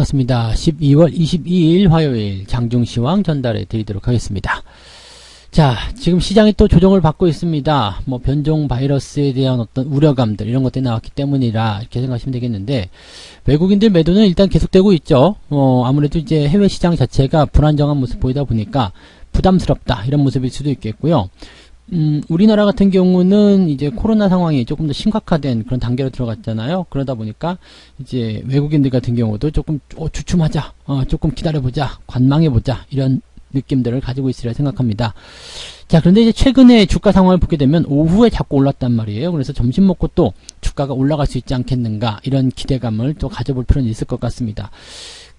반갑습니다. 12월 22일 화요일 장중시황 전달해 드리도록 하겠습니다. 자, 지금 시장이 또 조정을 받고 있습니다. 뭐 변종 바이러스에 대한 어떤 우려감들 이런 것들이 나왔기 때문이라 이렇게 생각하시면 되겠는데, 외국인들 매도는 일단 계속되고 있죠. 아무래도 이제 해외 시장 자체가 불안정한 모습 보이다 보니까 부담스럽다 이런 모습일 수도 있겠고요. 우리나라 같은 경우는 이제 코로나 상황이 조금 더 심각화된 그런 단계로 들어갔잖아요. 그러다 보니까 이제 외국인들 같은 경우도 조금 주춤하자, 조금 기다려보자, 관망해보자 이런 느낌들을 가지고 있으리라 생각합니다. 자, 그런데 이제 최근에 주가 상황을 보게 되면 오후에 자꾸 올랐단 말이에요. 그래서 점심 먹고 또 주가가 올라갈 수 있지 않겠는가 이런 기대감을 또 가져볼 필요는 있을 것 같습니다.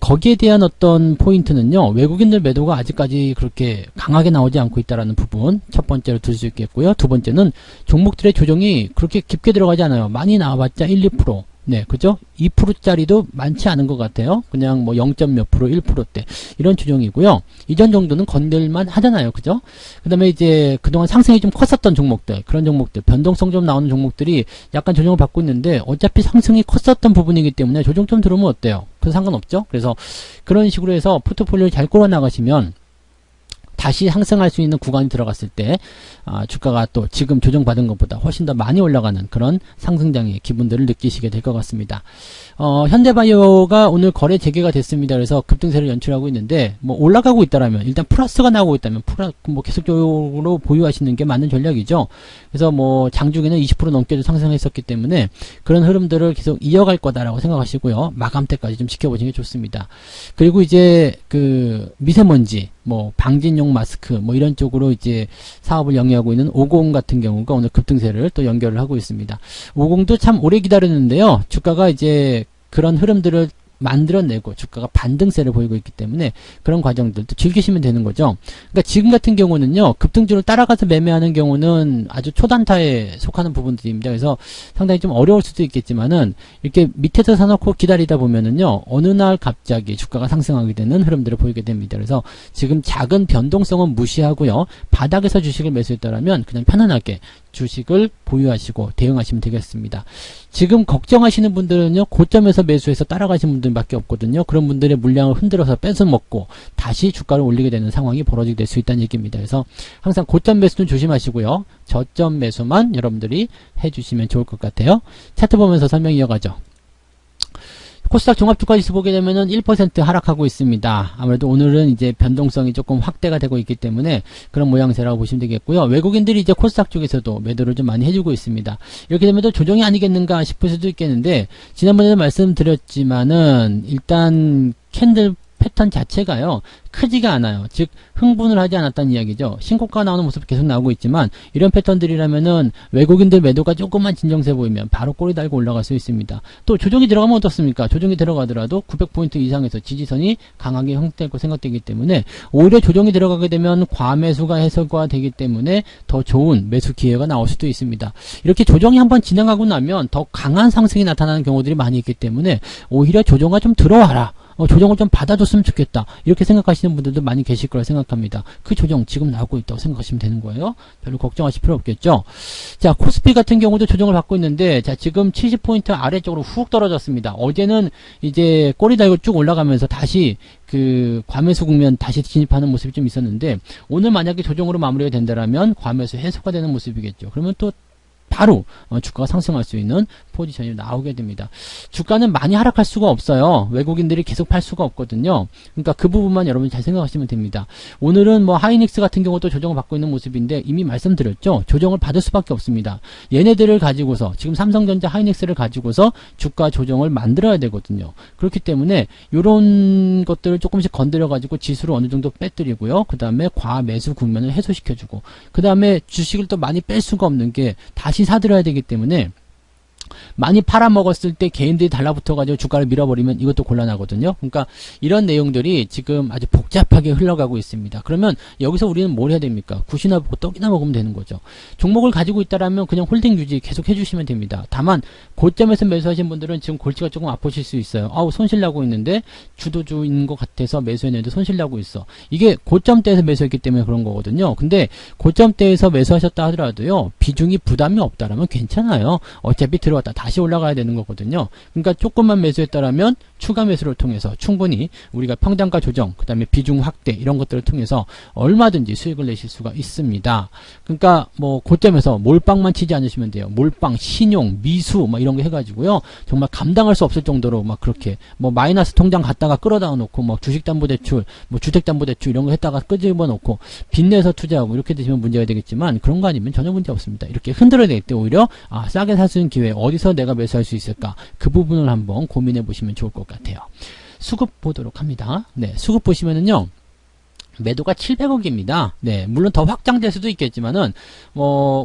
거기에 대한 어떤 포인트는요, 외국인들 매도가 아직까지 그렇게 강하게 나오지 않고 있다라는 부분, 첫 번째로 들 수 있겠고요. 두 번째는 종목들의 조정이 그렇게 깊게 들어가지 않아요. 많이 나와봤자 1, 2%. 네, 그죠? 2%짜리도 많지 않은 것 같아요. 그냥 뭐 0. 몇 프로, 1%대. 이런 조정이고요. 이전 정도는 건들만 하잖아요. 그죠? 그 다음에 이제 그동안 상승이 좀 컸었던 종목들, 그런 종목들, 변동성 좀 나오는 종목들이 약간 조정을 받고 있는데, 어차피 상승이 컸었던 부분이기 때문에 조정 좀 들어오면 어때요? 그래서 상관없죠? 그래서 그런 식으로 해서 포트폴리오를 잘 꾸려 나가시면, 다시 상승할 수 있는 구간이 들어갔을 때 주가가 또 지금 조정받은 것보다 훨씬 더 많이 올라가는 그런 상승장의 기분들을 느끼시게 될 것 같습니다. 현대바이오가 오늘 거래 재개가 됐습니다. 그래서 급등세를 연출하고 있는데, 뭐 올라가고 있다라면, 일단 플러스가 나오고 있다면 뭐 계속적으로 보유하시는 게 맞는 전략이죠. 그래서 뭐 장중에는 20% 넘게도 상승했었기 때문에 그런 흐름들을 계속 이어갈 거다라고 생각하시고요. 마감 때까지 좀 지켜보시는 게 좋습니다. 그리고 이제 그 미세먼지, 뭐 방진용 마스크 뭐 이런 쪽으로 이제 사업을 영위하고 있는 50 같은 경우가 오늘 급등세를 또 연결을 하고 있습니다. 50도 참 오래 기다렸는데요. 주가가 이제 그런 흐름들을 만들어내고 주가가 반등세를 보이고 있기 때문에 그런 과정들도 즐기시면 되는 거죠. 그러니까 지금 같은 경우는요, 급등주를 따라가서 매매하는 경우는 아주 초단타에 속하는 부분들입니다. 그래서 상당히 좀 어려울 수도 있겠지만은 이렇게 밑에서 사놓고 기다리다 보면은요, 어느 날 갑자기 주가가 상승하게 되는 흐름들을 보이게 됩니다. 그래서 지금 작은 변동성은 무시하고요, 바닥에서 주식을 매수했다라면 그냥 편안하게 주식을 보유하시고 대응하시면 되겠습니다. 지금 걱정하시는 분들은요, 고점에서 매수해서 따라가시는 분들밖에 없거든요. 그런 분들의 물량을 흔들어서 뺏어 먹고 다시 주가를 올리게 되는 상황이 벌어지게 될 수 있다는 얘기입니다. 그래서 항상 고점 매수는 조심하시고요, 저점 매수만 여러분들이 해주시면 좋을 것 같아요. 차트 보면서 설명 이어가죠. 코스닥 종합주가지수 보게 되면은 1% 하락하고 있습니다. 아무래도 오늘은 이제 변동성이 조금 확대가 되고 있기 때문에 그런 모양새라고 보시면 되겠고요. 외국인들이 이제 코스닥 쪽에서도 매도를 좀 많이 해주고 있습니다. 이렇게 되면 또 조정이 아니겠는가 싶을 수도 있겠는데, 지난번에도 말씀드렸지만은 일단 캔들 패턴 자체가요, 크지가 않아요. 즉 흥분을 하지 않았다는 이야기죠. 신고가 나오는 모습 계속 나오고 있지만, 이런 패턴들이라면은 외국인들 매도가 조금만 진정세 보이면 바로 꼬리 달고 올라갈 수 있습니다. 또 조정이 들어가면 어떻습니까? 조정이 들어가더라도 900포인트 이상에서 지지선이 강하게 형성될 거 생각되기 때문에, 오히려 조정이 들어가게 되면 과매수가 해소가 되기 때문에 더 좋은 매수 기회가 나올 수도 있습니다. 이렇게 조정이 한번 진행하고 나면 더 강한 상승이 나타나는 경우들이 많이 있기 때문에 오히려 조정가 좀 들어와라, 조정을 좀 받아줬으면 좋겠다, 이렇게 생각하시는 분들도 많이 계실 거라 생각합니다. 그 조정 지금 나오고 있다고 생각하시면 되는 거예요. 별로 걱정하실 필요 없겠죠. 자, 코스피 같은 경우도 조정을 받고 있는데, 자, 지금 70포인트 아래쪽으로 훅 떨어졌습니다. 어제는 이제 꼬리 달고 쭉 올라가면서 다시 그 과매수 국면 다시 진입하는 모습이 좀 있었는데, 오늘 만약에 조정으로 마무리가 된다라면 과매수 해소가 되는 모습이겠죠. 그러면 또 바로 주가가 상승할 수 있는 포지션이 나오게 됩니다. 주가는 많이 하락할 수가 없어요. 외국인들이 계속 팔 수가 없거든요. 그러니까 그 부분만 여러분이 잘 생각하시면 됩니다. 오늘은 뭐 하이닉스 같은 경우도 조정을 받고 있는 모습인데, 이미 말씀드렸죠. 조정을 받을 수밖에 없습니다. 얘네들을 가지고서, 지금 삼성전자 하이닉스를 가지고서 주가 조정을 만들어야 되거든요. 그렇기 때문에 이런 것들을 조금씩 건드려 가지고 지수를 어느 정도 빼뜨리고요, 그 다음에 과매수 국면을 해소시켜주고, 그 다음에 주식을 또 많이 뺄 수가 없는 게 다시 사들여야 되기 때문에, 많이 팔아먹었을 때 개인들이 달라붙어가지고 주가를 밀어버리면 이것도 곤란하거든요. 그러니까 이런 내용들이 지금 아주 복잡하게 흘러가고 있습니다. 그러면 여기서 우리는 뭘 해야 됩니까? 굿이나 보고 떡이나 먹으면 되는 거죠. 종목을 가지고 있다라면 그냥 홀딩 유지 계속 해주시면 됩니다. 다만 고점에서 매수하신 분들은 지금 골치가 조금 아프실 수 있어요. 아우, 손실나고 있는데 주도주인 것 같아서 매수했는데 손실나고 있어. 이게 고점대에서 매수했기 때문에 그런 거거든요. 근데 고점대에서 매수하셨다 하더라도요, 비중이 부담이 없다라면 괜찮아요. 어차피 들어왔다 다시 올라가야 되는 거거든요. 그러니까 조금만 매수했다라면 추가 매수를 통해서 충분히 우리가 평단가 조정, 그 다음에 비중 확대 이런 것들을 통해서 얼마든지 수익을 내실 수가 있습니다. 그러니까 뭐 고점에서 몰빵만 치지 않으시면 돼요. 몰빵, 신용, 미수 막 이런 거 해가지고요. 정말 감당할 수 없을 정도로 막 그렇게 뭐 마이너스 통장 갖다가 끌어다 놓고 뭐 주식담보대출, 뭐 주택담보대출 이런 거 했다가 끄집어 놓고 빚내서 투자하고 이렇게 되시면 문제가 되겠지만 그런 거 아니면 전혀 문제 없습니다. 이렇게 흔들어야 될 때 오히려 싸게 살 수 있는 기회 어디서 내가 매수할 수 있을까 그 부분을 한번 고민해 보시면 좋을 것 같아요. 수급 보도록 합니다. 네, 수급 보시면은요. 매도가 700억입니다. 네, 물론 더 확장될 수도 있겠지만은,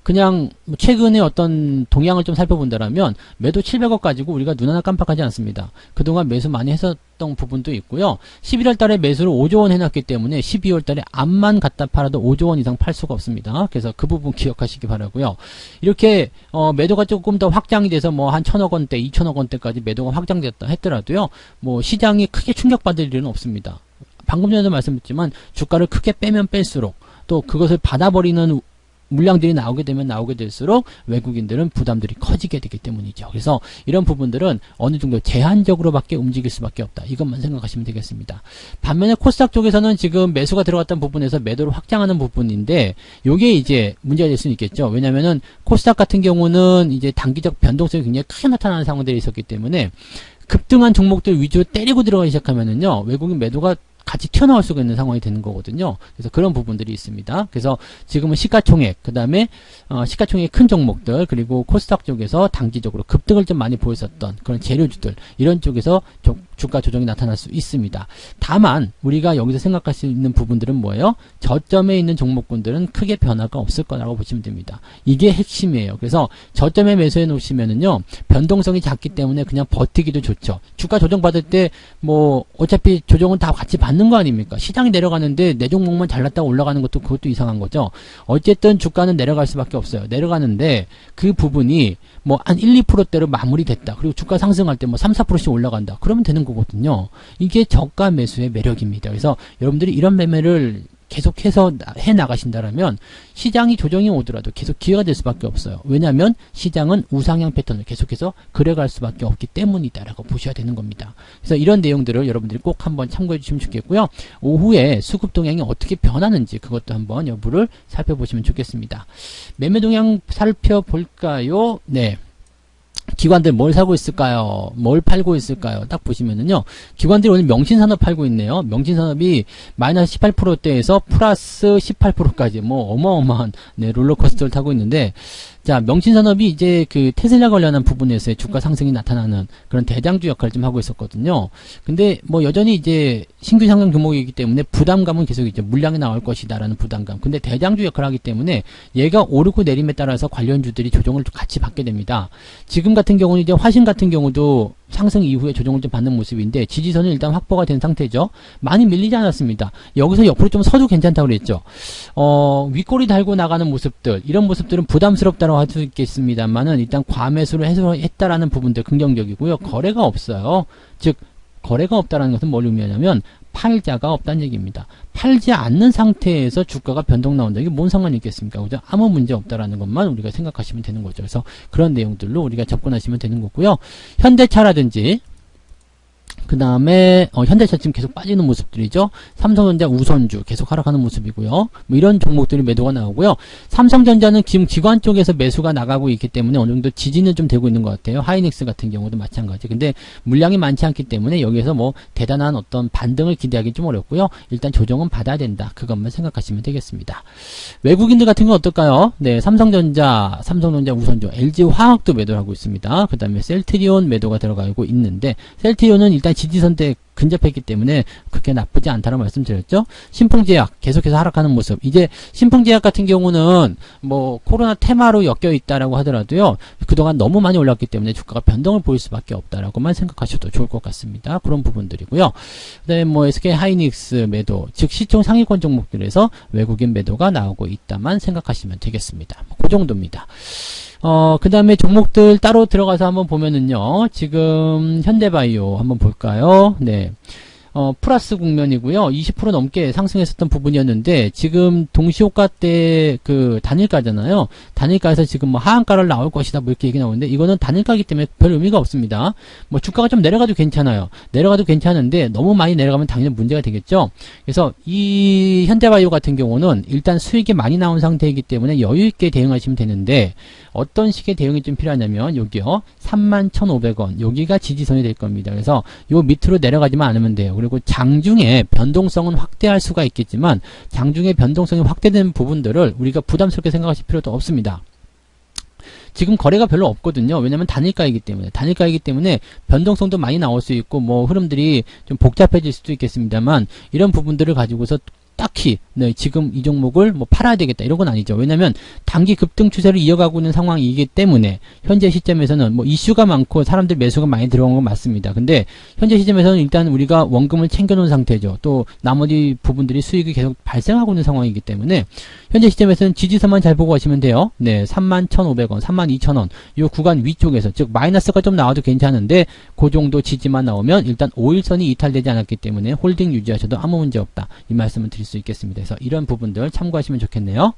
그냥, 최근에 어떤 동향을 좀 살펴본다라면, 매도 700억 가지고 우리가 눈 하나 깜빡하지 않습니다. 그동안 매수 많이 했었던 부분도 있고요. 11월 달에 매수를 5조 원 해놨기 때문에 12월 달에 암만 갖다 팔아도 5조 원 이상 팔 수가 없습니다. 그래서 그 부분 기억하시기 바라고요. 이렇게, 매도가 조금 더 확장이 돼서 한 1000억 원대, 2000억 원대까지 매도가 확장됐다 했더라도요, 시장이 크게 충격받을 일은 없습니다. 방금 전에도 말씀드렸지만 주가를 크게 빼면 뺄수록 또 그것을 받아버리는 물량들이 나오게 되면 나오게 될수록 외국인들은 부담들이 커지게 되기 때문이죠. 그래서 이런 부분들은 어느 정도 제한적으로밖에 움직일 수밖에 없다. 이것만 생각하시면 되겠습니다. 반면에 코스닥 쪽에서는 지금 매수가 들어갔던 부분에서 매도를 확장하는 부분인데 요게 이제 문제가 될 수는 있겠죠. 왜냐면은 코스닥 같은 경우는 이제 단기적 변동성이 굉장히 크게 나타나는 상황들이 있었기 때문에 급등한 종목들 위주로 때리고 들어가기 시작하면은요. 외국인 매도가 같이 튀어나올 수가 있는 상황이 되는 거거든요. 그래서 그런 부분들이 있습니다. 그래서 지금은 시가총액, 그 다음에 시가총액 큰 종목들, 그리고 코스닥 쪽에서 단기적으로 급등을 좀 많이 보였었던 그런 재료주들, 이런 쪽에서 주가 조정이 나타날 수 있습니다. 다만 우리가 여기서 생각할 수 있는 부분들은 뭐예요? 저점에 있는 종목군들은 크게 변화가 없을 거라고 보시면 됩니다. 이게 핵심이에요. 그래서 저점에 매수해 놓으시면은요, 변동성이 작기 때문에 그냥 버티기도 좋죠. 주가 조정 받을 때 어차피 조정은 다 같이 받는 거 아닙니까? 시장이 내려가는데 내 종목만 잘났다고 올라가는 것도 그것도 이상한 거죠. 어쨌든 주가는 내려갈 수밖에 없어요. 내려가는데 그 부분이 한 1, 2%대로 마무리됐다. 그리고 주가 상승할 때 3, 4%씩 올라간다. 그러면 되는 거거든요. 이게 저가 매수의 매력입니다. 그래서 여러분들이 이런 매매를 계속해서 해나가신다라면 시장이 조정이 오더라도 계속 기회가 될 수밖에 없어요. 왜냐하면 시장은 우상향 패턴을 계속해서 그려갈 수밖에 없기 때문이다라고 보셔야 되는 겁니다. 그래서 이런 내용들을 여러분들이 꼭 한번 참고해 주시면 좋겠고요. 오후에 수급 동향이 어떻게 변하는지 그것도 한번 여부를 살펴보시면 좋겠습니다. 매매 동향 살펴볼까요? 네. 기관들 뭘 사고 있을까요? 뭘 팔고 있을까요? 딱 보시면은요, 기관들이 오늘 명신산업 팔고 있네요. 명신산업이 마이너스 18%대에서 플러스 18%까지 어마어마한 롤러코스터를 타고 있는데, 자, 명신산업이 이제 그 테슬라 관련한 부분에서의 주가 상승이 나타나는 그런 대장주 역할을 좀 하고 있었거든요. 근데 여전히 이제 신규 상장 규모이기 때문에 부담감은 계속 있죠. 물량이 나올 것이다라는 부담감. 근데 대장주 역할을 하기 때문에 얘가 오르고 내림에 따라서 관련주들이 조정을 같이 받게 됩니다. 지금 같은 경우는 이제 화신 같은 경우도 상승 이후에 조정을 좀 받는 모습인데 지지선은 일단 확보가 된 상태죠. 많이 밀리지 않았습니다. 여기서 옆으로 좀 서도 괜찮다고 그랬죠. 윗꼬리 달고 나가는 모습들, 이런 모습들은 부담스럽다고 할 수 있겠습니다만은 일단 과매수를 했다라는 부분들 긍정적이고요. 거래가 없어요. 즉 거래가 없다라는 것은 뭘 의미하냐면 팔자가 없다는 얘기입니다. 팔지 않는 상태에서 주가가 변동 나온다. 이게 뭔 상관이 있겠습니까? 그죠? 아무 문제 없다라는 것만 우리가 생각하시면 되는 거죠. 그래서 그런 내용들로 우리가 접근하시면 되는 거고요. 현대차라든지 그 다음에 현대차 지금 계속 빠지는 모습들이죠. 삼성전자 우선주 계속 하락하는 모습이고요. 이런 종목들이 매도가 나오고요. 삼성전자는 지금 기관 쪽에서 매수가 나가고 있기 때문에 어느 정도 지지는 좀 되고 있는 것 같아요. 하이닉스 같은 경우도 마찬가지. 근데 물량이 많지 않기 때문에 여기에서 대단한 어떤 반등을 기대하기 좀 어렵고요. 일단 조정은 받아야 된다. 그것만 생각하시면 되겠습니다. 외국인들 같은 건 어떨까요? 네, 삼성전자 우선주, LG화학도 매도를 하고 있습니다. 그 다음에 셀트리온 매도가 들어가고 있는데 셀트리온은 일단 지지선대 근접했기 때문에 그렇게 나쁘지 않다는 말씀드렸죠. 신풍제약 계속해서 하락하는 모습. 이제 신풍제약 같은 경우는 코로나 테마로 엮여 있다라고 하더라도요. 그동안 너무 많이 올랐기 때문에 주가가 변동을 보일 수밖에 없다라고만 생각하셔도 좋을 것 같습니다. 그런 부분들이고요. 그다음에 SK 하이닉스 매도, 즉 시총 상위권 종목들에서 외국인 매도가 나오고 있다만 생각하시면 되겠습니다. 그 정도입니다. 그 다음에 종목들 따로 들어가서 한번 보면은요, 지금 현대바이오 한번 볼까요? 네. 플러스 국면이고요. 20% 넘게 상승했었던 부분이었는데 지금 동시호가 때 그 단일가잖아요. 단일가에서 지금 뭐 하한가를 나올 것이다 뭐 이렇게 얘기 나오는데 이거는 단일가이기 때문에 별 의미가 없습니다. 뭐 주가가 좀 내려가도 괜찮아요. 내려가도 괜찮은데 너무 많이 내려가면 당연히 문제가 되겠죠. 그래서 이 현대바이오 같은 경우는 일단 수익이 많이 나온 상태이기 때문에 여유 있게 대응하시면 되는데 어떤 식의 대응이 좀 필요하냐면 여기요. 31,500원 여기가 지지선이 될 겁니다. 그래서 요 밑으로 내려가지만 않으면 돼요. 그리고 장중에 변동성은 확대할 수가 있겠지만 장중에 변동성이 확대된 부분들을 우리가 부담스럽게 생각하실 필요도 없습니다. 지금 거래가 별로 없거든요. 왜냐면 단일가이기 때문에 변동성도 많이 나올 수 있고 뭐 흐름들이 좀 복잡해질 수도 있겠습니다만 이런 부분들을 가지고서 딱히 네, 지금 이 종목을 뭐 팔아야 되겠다 이런 건 아니죠. 왜냐하면 단기 급등 추세를 이어가고 있는 상황이기 때문에 현재 시점에서는 뭐 이슈가 많고 사람들 매수가 많이 들어온 건 맞습니다. 근데 현재 시점에서는 일단 우리가 원금을 챙겨놓은 상태죠. 또 나머지 부분들이 수익이 계속 발생하고 있는 상황이기 때문에 현재 시점에서는 지지선만 잘 보고 가시면 돼요. 네, 31,500원, 32,000원 이 구간 위쪽에서 즉 마이너스가 좀 나와도 괜찮은데 그 정도 지지만 나오면 일단 5일선이 이탈되지 않았기 때문에 홀딩 유지하셔도 아무 문제 없다. 이 말씀을 드릴 수 있겠습니다. 그래서 이런 부분들 참고하시면 좋겠네요.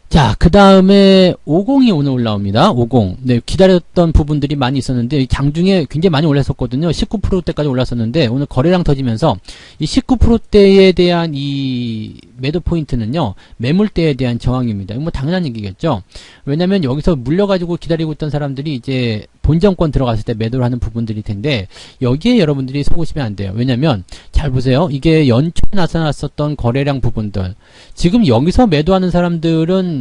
자, 그 다음에 50이 오늘 올라옵니다. 50. 네, 기다렸던 부분들이 많이 있었는데, 장중에 굉장히 많이 올랐었거든요. 19%대까지 올랐었는데, 오늘 거래량 터지면서, 이 19%대에 대한 이 매도 포인트는요, 매물대에 대한 저항입니다. 이거 뭐 당연한 얘기겠죠? 왜냐면 여기서 물려가지고 기다리고 있던 사람들이 이제 본정권 들어갔을 때 매도를 하는 부분들일 텐데, 여기에 여러분들이 속으시면 안 돼요. 왜냐면, 잘 보세요. 이게 연초에 나타났었던 거래량 부분들. 지금 여기서 매도하는 사람들은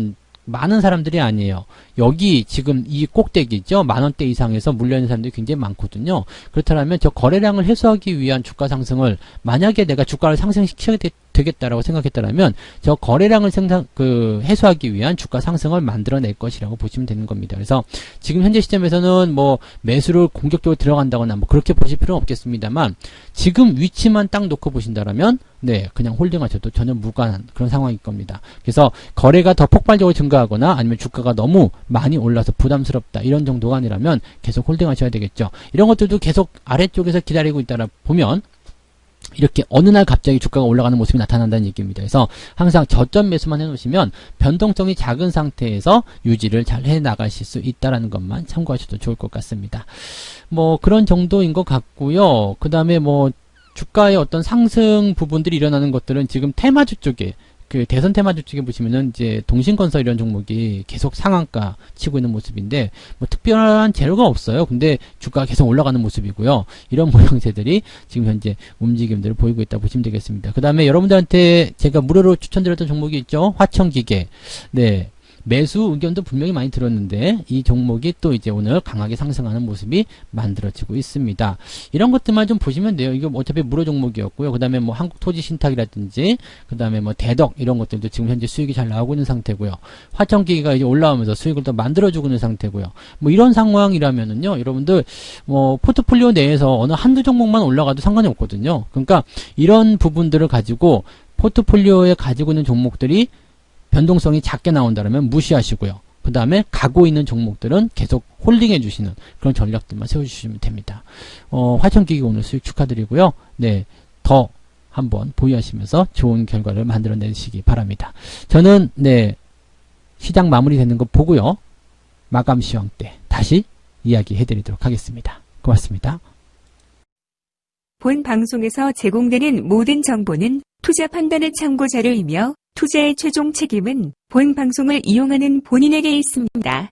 많은 사람들이 아니에요. 여기 지금 이 꼭대기 있죠? 만원대 이상에서 물려있는 사람들이 굉장히 많거든요. 그렇다면 저 거래량을 해소하기 위한 주가 상승을 만약에 내가 주가를 상승시켜야 되겠다라고 생각했다면 저 거래량을 해소하기 위한 주가 상승을 만들어낼 것이라고 보시면 되는 겁니다. 그래서 지금 현재 시점에서는 뭐 매수를 공격적으로 들어간다거나 뭐 그렇게 보실 필요는 없겠습니다만 지금 위치만 딱 놓고 보신다라면 네, 그냥 홀딩하셔도 전혀 무관한 그런 상황일 겁니다. 그래서 거래가 더 폭발적으로 증가하거나 아니면 주가가 너무 많이 올라서 부담스럽다 이런 정도가 아니라면 계속 홀딩하셔야 되겠죠. 이런 것들도 계속 아래쪽에서 기다리고 있다라 보면 이렇게 어느 날 갑자기 주가가 올라가는 모습이 나타난다는 얘기입니다. 그래서 항상 저점 매수만 해놓으시면 변동성이 작은 상태에서 유지를 잘 해나가실 수 있다는 것만 참고하셔도 좋을 것 같습니다. 뭐 그런 정도인 것 같고요. 그 다음에 뭐 주가의 어떤 상승 부분들이 일어나는 것들은 지금 테마주 쪽에 그 대선 테마주 쪽에 보시면은 이제 동신건설 이런 종목이 계속 상한가 치고 있는 모습인데 뭐 특별한 재료가 없어요. 근데 주가가 계속 올라가는 모습이고요. 이런 모양새들이 지금 현재 움직임들을 보이고 있다 보시면 되겠습니다. 그 다음에 여러분들한테 제가 무료로 추천드렸던 종목이 있죠. 화천기계. 네. 매수 의견도 분명히 많이 들었는데 이 종목이 또 이제 오늘 강하게 상승하는 모습이 만들어지고 있습니다. 이런 것들만 좀 보시면 돼요. 이거 어차피 무료 종목이었고요. 그 다음에 뭐 한국토지신탁이라든지 그 다음에 뭐 대덕 이런 것들도 지금 현재 수익이 잘 나오고 있는 상태고요. 화천기기가 이제 올라오면서 수익을 더 만들어주고 있는 상태고요. 뭐 이런 상황이라면은요, 여러분들 뭐 포트폴리오 내에서 어느 한두 종목만 올라가도 상관이 없거든요. 그러니까 이런 부분들을 가지고 포트폴리오에 가지고 있는 종목들이 변동성이 작게 나온다면 무시하시고요. 그 다음에 가고 있는 종목들은 계속 홀딩해 주시는 그런 전략들만 세워주시면 됩니다. 화천기기 오늘 수익 축하드리고요. 네, 더 한번 보유하시면서 좋은 결과를 만들어내시기 바랍니다. 저는 네, 시장 마무리되는 거 보고요. 마감 시황 때 다시 이야기해 드리도록 하겠습니다. 고맙습니다. 본 방송에서 제공되는 모든 정보는 투자 판단의 참고 자료이며 투자의 최종 책임은 본 방송을 이용하는 본인에게 있습니다.